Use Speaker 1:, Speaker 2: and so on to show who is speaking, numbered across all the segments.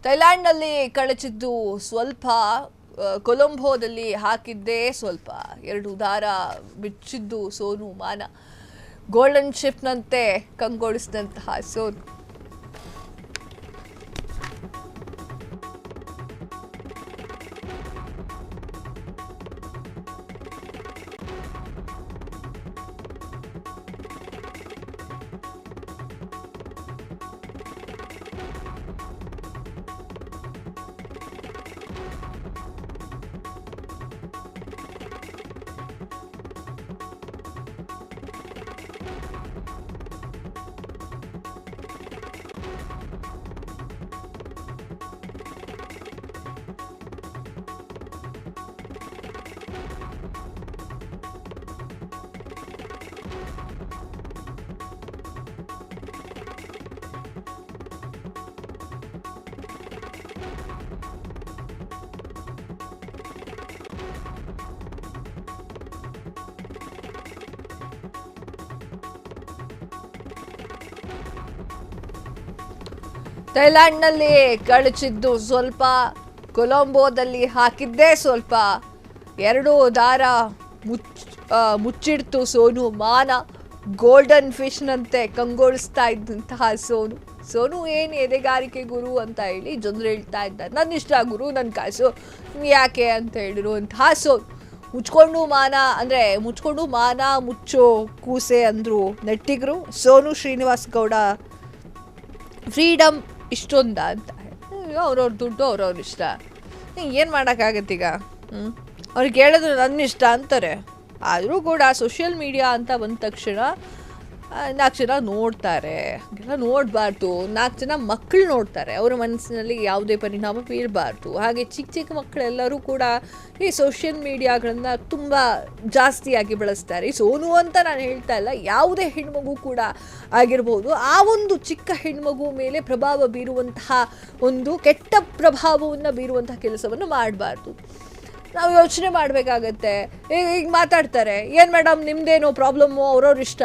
Speaker 1: ಥೈಲ್ಯಾಂಡ್ನಲ್ಲಿ ಕಳಚಿದ್ದು ಸ್ವಲ್ಪ, ಕೊಲಂಬೋದಲ್ಲಿ ಹಾಕಿದ್ದೇ ಸ್ವಲ್ಪ. 2 ದಾರ ಬಿಚ್ಚಿದ್ದು ಸೋನು ಮಾನ. ಗೋಲ್ಡನ್ ಶಿಪ್ನಂತೆ ಕಂಗೊಳಿಸಿದಂತಹ ಸೋನು. ಥೈಲ್ಯಾಂಡ್ನಲ್ಲಿ ಕಳಚಿದ್ದು ಸ್ವಲ್ಪ, ಕೊಲಂಬೋದಲ್ಲಿ ಹಾಕಿದ್ದೇ ಸ್ವಲ್ಪ. 2 ದಾರ ಮುಚ್ಚಿಡ್ತು ಸೋನು ಮಾನ. ಗೋಲ್ಡನ್ ಫಿಶ್ನಂತೆ ಕಂಗೊಳಿಸ್ತಾ ಇದ್ದಂತಹ ಸೋನು ಏನು ಎದೆಗಾರಿಕೆ ಗುರು ಅಂತ ಹೇಳಿ ಜನರು ಹೇಳ್ತಾ ಇದ್ದಾರೆ. ನನ್ನ ಇಷ್ಟ ಗುರು, ನನ್ನ ಕಾಸು ಯಾಕೆ ಅಂತ ಹೇಳಿರುವಂತಹ ಸೋನು. ಮುಚ್ಕೊಂಡು ಮಾನ ಮುಚ್ಚೋ ಕೂಸೆ ಅಂದ್ರು ನೆಟ್ಟಿಗರು. ಸೋನು ಶ್ರೀನಿವಾಸ್ ಗೌಡ ಫ್ರೀಡಮ್ ಇಷ್ಟೊಂದ ಅಂತ ಅವ್ರವ್ರ ದುಡ್ಡು ಅವ್ರವ್ರ ಇಷ್ಟ, ಏನು ಮಾಡೋಕ್ಕಾಗತ್ತೀಗ. ಅವ್ರಿಗೆ ಹೇಳಿದ್ರು ನನ್ನ ಇಷ್ಟ ಅಂತಾರೆ. ಆದರೂ ಕೂಡ ಸೋಷಿಯಲ್ ಮೀಡಿಯಾ ಅಂತ ಬಂದ ತಕ್ಷಣ 4 ಜನ ನೋಡ್ತಾರೆ. ಹಾಗೆಲ್ಲ ನೋಡಬಾರ್ದು. 4 ಜನ ಮಕ್ಕಳು ನೋಡ್ತಾರೆ, ಅವರ ಮನಸ್ಸಿನಲ್ಲಿ ಯಾವುದೇ ಪರಿಣಾಮ ಬೀರಬಾರ್ದು. ಹಾಗೆ ಚಿಕ್ಕ ಮಕ್ಕಳೆಲ್ಲರೂ ಕೂಡ ಈ ಸೋಷಿಯಲ್ ಮೀಡಿಯಾಗಳನ್ನು ತುಂಬ ಜಾಸ್ತಿಯಾಗಿ ಬಳಸ್ತಾರೆ. ಈ ಸೋನು ಅಂತ ನಾನು ಹೇಳ್ತಾ ಇಲ್ಲ, ಯಾವುದೇ ಹೆಣ್ಮಗು ಕೂಡ ಆಗಿರ್ಬೋದು. ಆ ಒಂದು ಚಿಕ್ಕ ಹೆಣ್ಮಗು ಮೇಲೆ ಪ್ರಭಾವ ಬೀರುವಂತಹ ಒಂದು ಕೆಟ್ಟ ಪ್ರಭಾವವನ್ನು ಬೀರುವಂತಹ ಕೆಲಸವನ್ನು ಮಾಡಬಾರ್ದು. ನಾವು ಯೋಚನೆ ಮಾಡಬೇಕಾಗತ್ತೆ. ಈಗ ಮಾತಾಡ್ತಾರೆ, ಏನು ಮೇಡಮ್ ನಿಮ್ಮದೇನೋ ಪ್ರಾಬ್ಲಮ್ಮು, ಅವ್ರವ್ರ ಇಷ್ಟ.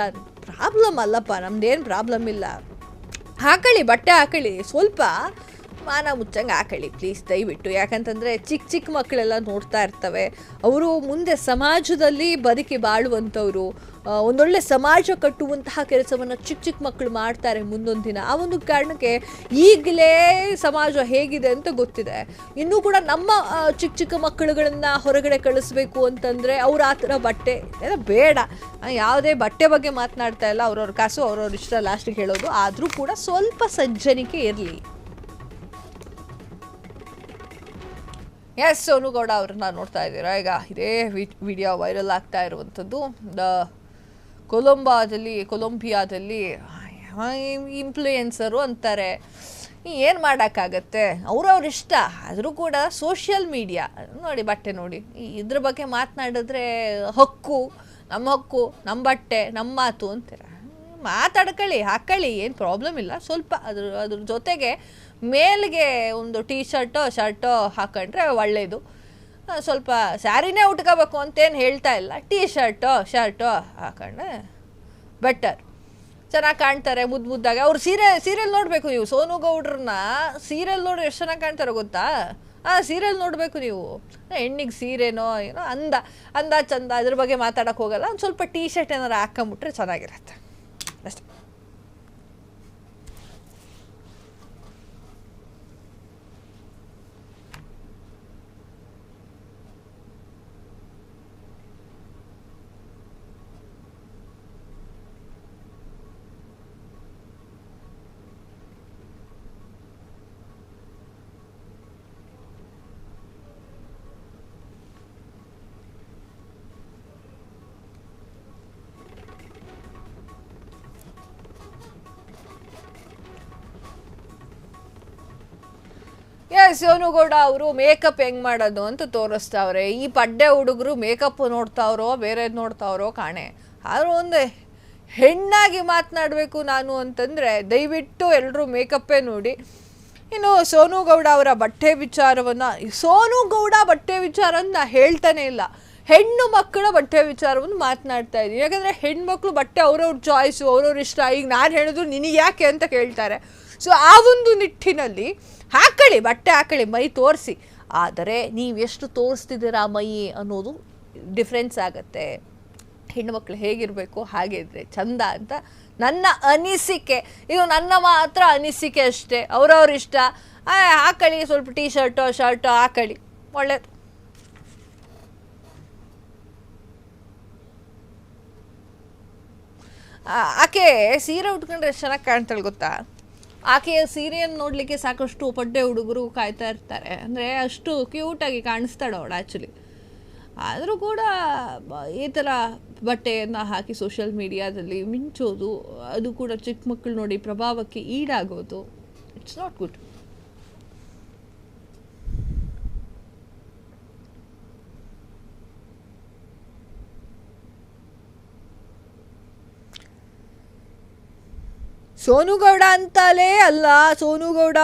Speaker 1: ಪ್ರಾಬ್ಲಮ್ ಅಲ್ಲಪ್ಪ, ನಮ್ದೇನು ಪ್ರಾಬ್ಲಮ್ ಇಲ್ಲ. ಹಾಕೊಳ್ಳಿ, ಬಟ್ಟೆ ಹಾಕೊಳ್ಳಿ, ಸ್ವಲ್ಪ ಮಾನ ಮುಚ್ಚಂಗೆ ಹಾಕೊಳ್ಳಿ ಪ್ಲೀಸ್ ದಯವಿಟ್ಟು. ಯಾಕಂತಂದರೆ ಚಿಕ್ಕ ಮಕ್ಕಳೆಲ್ಲ ನೋಡ್ತಾ ಇರ್ತವೆ. ಅವರು ಮುಂದೆ ಸಮಾಜದಲ್ಲಿ ಬದುಕಿ ಬಾಳುವಂಥವ್ರು, ಒಂದೊಳ್ಳೆ ಸಮಾಜ ಕಟ್ಟುವಂತಹ ಕೆಲಸವನ್ನು ಚಿಕ್ಕ ಮಕ್ಕಳು ಮಾಡ್ತಾರೆ ಮುಂದೊಂದು ದಿನ. ಆ ಒಂದು ಕಾರಣಕ್ಕೆ ಈಗಲೇ ಸಮಾಜ ಹೇಗಿದೆ ಅಂತ ಗೊತ್ತಿದೆ. ಇನ್ನೂ ಕೂಡ ನಮ್ಮ ಚಿಕ್ಕ ಮಕ್ಕಳುಗಳನ್ನು ಹೊರಗಡೆ ಕಳಿಸ್ಬೇಕು ಅಂತಂದರೆ ಅವ್ರು ಆ ಥರ ಬಟ್ಟೆ ಬೇಡ. ಯಾವುದೇ ಬಟ್ಟೆ ಬಗ್ಗೆ ಮಾತನಾಡ್ತಾ ಇಲ್ಲ, ಅವ್ರವ್ರ ಕಾಸು ಅವ್ರವ್ರ ಇಷ್ಟ ಲಾಸ್ಟಿಗೆ ಹೇಳೋದು. ಆದರೂ ಕೂಡ ಸ್ವಲ್ಪ ಸಜ್ಜನಿಕೆ ಇರಲಿ. ಎಸ್, ಸೋನು ಗೌಡ ಅವ್ರನ್ನ ನೋಡ್ತಾ ಇದ್ದೀರಾ. ಈಗ ಇದೇ ವಿಡಿಯೋ ವೈರಲ್ ಆಗ್ತಾ ಇರುವಂಥದ್ದು. ಕೊಲಂಬಿಯಾದಲ್ಲಿ ಇನ್ಫ್ಲೂಯೆನ್ಸರು ಅಂತಾರೆ. ಏನು ಮಾಡೋಕ್ಕಾಗತ್ತೆ, ಅವ್ರವ್ರ ಇಷ್ಟ. ಆದರೂ ಕೂಡ ಸೋಷಿಯಲ್ ಮೀಡಿಯಾ ನೋಡಿ, ಬಟ್ಟೆ ನೋಡಿ, ಇದ್ರ ಬಗ್ಗೆ ಮಾತನಾಡಿದ್ರೆ ಹಕ್ಕು, ನಮ್ಮ ಬಟ್ಟೆ ನಮ್ಮ ಮಾತು ಅಂತಾರೆ. ಮಾತಾಡ್ಕೊಳ್ಳಿ, ಹಾಕೊಳ್ಳಿ, ಏನು ಪ್ರಾಬ್ಲಮ್ ಇಲ್ಲ. ಸ್ವಲ್ಪ ಅದ್ರ ಜೊತೆಗೆ ಮೇಲ್ಗೆ ಒಂದು ಶರ್ಟೋ ಹಾಕೊಂಡ್ರೆ ಒಳ್ಳೆಯದು. ಸ್ವಲ್ಪ ಸ್ಯಾರಿನೇ ಉಟ್ಕೋಬೇಕು ಅಂತೇನು ಹೇಳ್ತಾ ಇಲ್ಲ. ಶರ್ಟೋ ಹಾಕೊಂಡ್ರೆ ಬೆಟರ್, ಚೆನ್ನಾಗಿ ಕಾಣ್ತಾರೆ ಮುದ್ದಾಗೆ. ಅವ್ರು ಸೀರಿಯಲ್ ನೋಡಬೇಕು ನೀವು. ಸೋನು ಗೌಡ್ರನ್ನ ಸೀರಿಯಲ್ ನೋಡ್ರಿ ಎಷ್ಟು ಚೆನ್ನಾಗಿ ಕಾಣ್ತಾರೆ ಗೊತ್ತಾ. ಸೀರಿಯಲ್ ನೋಡಬೇಕು ನೀವು. ಹೆಣ್ಣಿಗೆ ಸೀರೆನೋ ಏನೋ ಅಂದ ಚಂದ, ಅದ್ರ ಬಗ್ಗೆ ಮಾತಾಡೋಕೆ ಹೋಗಲ್ಲ. ಒಂದು ಸ್ವಲ್ಪ ಶರ್ಟ್ ಏನಾರು ಹಾಕೊಂಬಿಟ್ರೆ ಚೆನ್ನಾಗಿರುತ್ತೆ ಅಷ್ಟೇ. ಸೋನು ಗೌಡ ಅವರು ಮೇಕಪ್ ಹೆಂಗ್ ಮಾಡೋದು ಅಂತ ತೋರಿಸ್ತಾವ್ರೆ. ಈ ಪಡ್ಡೆ ಹುಡುಗರು ಮೇಕಪ್ ನೋಡ್ತಾವ್ರೋ ಬೇರೆದು ನೋಡ್ತಾವ್ರೋ ಕಾಣೆ. ಆದರೂ ಒಂದು ಹೆಣ್ಣಾಗಿ ಮಾತನಾಡಬೇಕು ನಾನು ಅಂತಂದರೆ ದಯವಿಟ್ಟು ಎಲ್ಲರೂ ಮೇಕಪ್ಪೇ ನೋಡಿ. ಇನ್ನು ಸೋನು ಗೌಡ ಅವರ ಬಟ್ಟೆ ವಿಚಾರವನ್ನು, ಸೋನು ಗೌಡ ಬಟ್ಟೆ ವಿಚಾರವನ್ನು ಹೇಳ್ತಾನೆ ಇಲ್ಲ, ಹೆಣ್ಣು ಮಕ್ಕಳ ಬಟ್ಟೆ ವಿಚಾರವನ್ನು ಮಾತನಾಡ್ತಾ ಇದ್ದೀನಿ. ಯಾಕಂದರೆ ಹೆಣ್ಮಕ್ಳು ಬಟ್ಟೆ ಅವ್ರವ್ರ ಚಾಯ್ಸು, ಅವ್ರವ್ರ ಇಷ್ಟ. ಈಗ ನಾನು ಹೇಳಿದ್ರು ನಿನಗೆ ಯಾಕೆ ಅಂತ ಕೇಳ್ತಾರೆ. ಸೊ ಆ ಒಂದು ನಿಟ್ಟಿನಲ್ಲಿ ಹಾಕೊಳ್ಳಿ, ಬಟ್ಟೆ ಹಾಕೊಳ್ಳಿ, ಮೈ ತೋರಿಸಿ. ಆದರೆ ನೀವೆಷ್ಟು ತೋರಿಸ್ತಿದ್ದೀರಾ ಮೈ ಅನ್ನೋದು ಡಿಫ್ರೆನ್ಸ್ ಆಗುತ್ತೆ. ಹೆಣ್ಣುಮಕ್ಳು ಹೇಗಿರಬೇಕು ಹಾಗೆ ಇದ್ರೆ ಚಂದ ಅಂತ ನನ್ನ ಅನಿಸಿಕೆ. ಇದು ನನ್ನ ಮಾತ್ರ ಅನಿಸಿಕೆ ಅಷ್ಟೇ, ಅವ್ರವ್ರ ಇಷ್ಟ. ಹಾಕೊಳ್ಳಿ, ಸ್ವಲ್ಪ ಟೀ ಶರ್ಟು ಹಾಕೊಳ್ಳಿ, ಒಳ್ಳೇದು. ಆಕೆ ಸೀರೆ ಉಟ್ಕೊಂಡ್ರೆ ಎಷ್ಟು ಚೆನ್ನಾಗಿ ಕಾಣ್ತಾಳೆ ಗೊತ್ತಾ? ಆಕೆಯ ಸೀರೆಯನ್ನು ನೋಡಲಿಕ್ಕೆ ಸಾಕಷ್ಟು ಪಡ್ಡೆ ಹುಡುಗರು ಕಾಯ್ತಾ ಇರ್ತಾರೆ. ಅಂದರೆ ಅಷ್ಟು ಕ್ಯೂಟಾಗಿ ಕಾಣಿಸ್ತಾಳೆ ಅವಳು ಆ್ಯಕ್ಚುಲಿ. ಆದರೂ ಕೂಡ ಈ ಥರ ಬಟ್ಟೆಯನ್ನು ಹಾಕಿ ಸೋಷಿಯಲ್ ಮೀಡಿಯಾದಲ್ಲಿ ಮಿಂಚೋದು, ಅದು ಕೂಡ ಚಿಕ್ಕ ಮಕ್ಕಳು ನೋಡಿ ಪ್ರಭಾವಕ್ಕೆ ಈಡಾಗೋದು, ಇಟ್ಸ್ ನಾಟ್ ಗುಡ್. ಸೋನುಗೌಡ ಅಂತಲೇ ಅಲ್ಲ, ಸೋನುಗೌಡ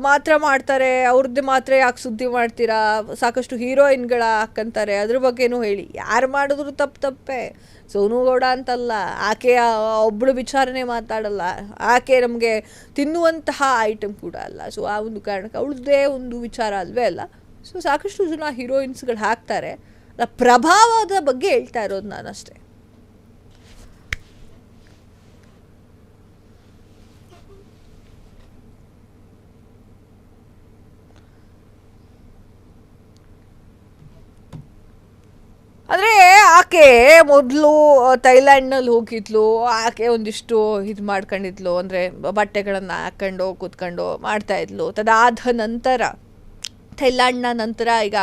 Speaker 1: ಮಾತ್ರ ಮಾಡ್ತಾರೆ, ಅವ್ರದ್ದು ಮಾತ್ರ ಯಾಕೆ ಸುದ್ದಿ ಮಾಡ್ತೀರಾ? ಸಾಕಷ್ಟು ಹೀರೋಯಿನ್ಗಳ ಹಾಕ್ಕಂತಾರೆ, ಅದ್ರ ಬಗ್ಗೆನೂ ಹೇಳಿ. ಯಾರು ಮಾಡಿದ್ರು ತಪ್ಪೇ. ಸೋನುಗೌಡ ಅಂತಲ್ಲ, ಆಕೆಯ ಒಬ್ಬಳು ವಿಚಾರನೆ ಮಾತಾಡಲ್ಲ, ಆಕೆ ನಮಗೆ ತಿನ್ನುವಂತಹ ಐಟಮ್ ಕೂಡ ಅಲ್ಲ. ಸೊ ಆ ಒಂದು ಕಾರಣಕ್ಕೆ ಅವಳದ್ದೇ ಒಂದು ವಿಚಾರ ಅಲ್ವೇ ಅಲ್ಲ. ಸೊ ಸಾಕಷ್ಟು ಜನ ಹೀರೋಯಿನ್ಸ್ಗಳು ಹಾಕ್ತಾರೆ. ಪ್ರಭಾವದ ಬಗ್ಗೆ ಹೇಳ್ತಾ ಇರೋದು ನಾನು ಅಷ್ಟೇ. ಆದರೆ ಆಕೆ ಮೊದಲು ಥೈಲ್ಯಾಂಡ್ನಲ್ಲಿ ಹೋಗಿದ್ಲು, ಆಕೆ ಒಂದಿಷ್ಟು ಇದು ಮಾಡ್ಕೊಂಡಿದ್ಲು, ಅಂದರೆ ಬಟ್ಟೆಗಳನ್ನು ಹಾಕ್ಕೊಂಡು ಕೂತ್ಕೊಂಡು ಮಾಡ್ತಾಯಿದ್ಲು. ಅದಾದ ನಂತರ ಥೈಲ್ಯಾಂಡ್ನ ನಂತರ ಈಗ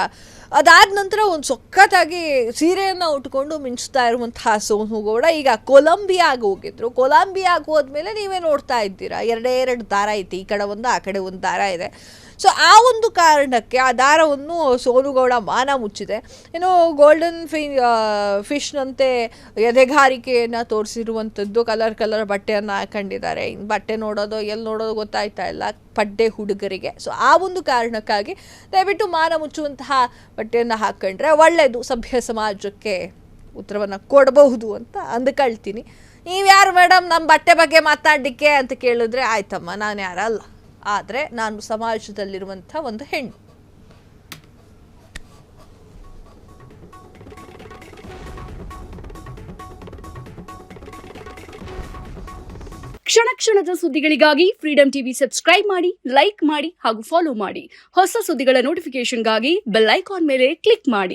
Speaker 1: ಅದಾದ ನಂತರ ಒಂದು ಸೊಕ್ಕತ್ತಾಗಿ ಸೀರೆಯನ್ನು ಉಟ್ಕೊಂಡು ಮಿಂಚ್ತಾ ಇರುವಂತಹ ಸೋನುಗೌಡ ಈಗ ಕೊಲಂಬಿಯಾಗೆ ಹೋಗಿದ್ರು. ಕೊಲಂಬಿಯಾಗೆ ಹೋದ್ಮೇಲೆ ನೀವೇ ನೋಡ್ತಾ ಇದ್ದೀರಾ, ಎರಡು ದಾರ ಐತಿ, ಈ ಕಡೆ ಒಂದು ಆ ಕಡೆ ಒಂದು ದಾರ ಇದೆ. ಸೊ ಆ ಒಂದು ಕಾರಣಕ್ಕೆ ಆ ದಾರವನ್ನು ಸೋನುಗೌಡ ಮಾನ ಮುಚ್ಚಿದೆ. ಏನು ಗೋಲ್ಡನ್ ಫಿಶ್ನಂತೆ ಎದೆಗಾರಿಕೆಯನ್ನು ತೋರಿಸಿರುವಂಥದ್ದು, ಕಲರ್ ಬಟ್ಟೆಯನ್ನು ಹಾಕೊಂಡಿದ್ದಾರೆ. ಇನ್ನು ಬಟ್ಟೆ ನೋಡೋದು ಎಲ್ಲಿ ನೋಡೋದು ಗೊತ್ತಾಯ್ತಾ ಇಲ್ಲ ಪಡ್ಡೆ ಹುಡುಗರಿಗೆ. ಸೊ ಆ ಒಂದು ಕಾರಣಕ್ಕಾಗಿ ದಯವಿಟ್ಟು ಮಾನ ಮುಚ್ಚುವಂತಹ ಬಟ್ಟೆಯನ್ನು ಹಾಕ್ಕೊಂಡ್ರೆ ಒಳ್ಳೆಯದು, ಸಭ್ಯ ಸಮಾಜಕ್ಕೆ ಉತ್ತರವನ್ನು ಕೊಡಬಹುದು ಅಂತ ಅಂದ್ಕೊಳ್ತೀನಿ. ನೀವ್ಯಾರು ಮೇಡಮ್ ನಮ್ಮ ಬಟ್ಟೆ ಬಗ್ಗೆ ಮಾತಾಡಲಿಕ್ಕೆ ಅಂತ ಕೇಳಿದ್ರೆ, ಆಯ್ತಮ್ಮ ನಾನು ಯಾರಲ್ಲ, ಆದರೆ ನಾನು ಸಮಾಜದಲ್ಲಿರುವಂಥ ಒಂದು ಹೆಣ್ಣು.
Speaker 2: ಕ್ಷಣ ಕ್ಷಣದ ಸುದ್ದಿಗಳಿಗಾಗಿ ಫ್ರೀಡಂ ಟಿವಿ ಸಬ್ಸ್ಕ್ರೈಬ್ ಮಾಡಿ, ಲೈಕ್ ಮಾಡಿ ಹಾಗೂ ಫಾಲೋ ಮಾಡಿ. ಹೊಸ ಸುದ್ದಿಗಳ ನೋಟಿಫಿಕೇಶನ್ಗಾಗಿ ಬೆಲ್ ಐಕಾನ್ ಮೇಲೆ ಕ್ಲಿಕ್ ಮಾಡಿ.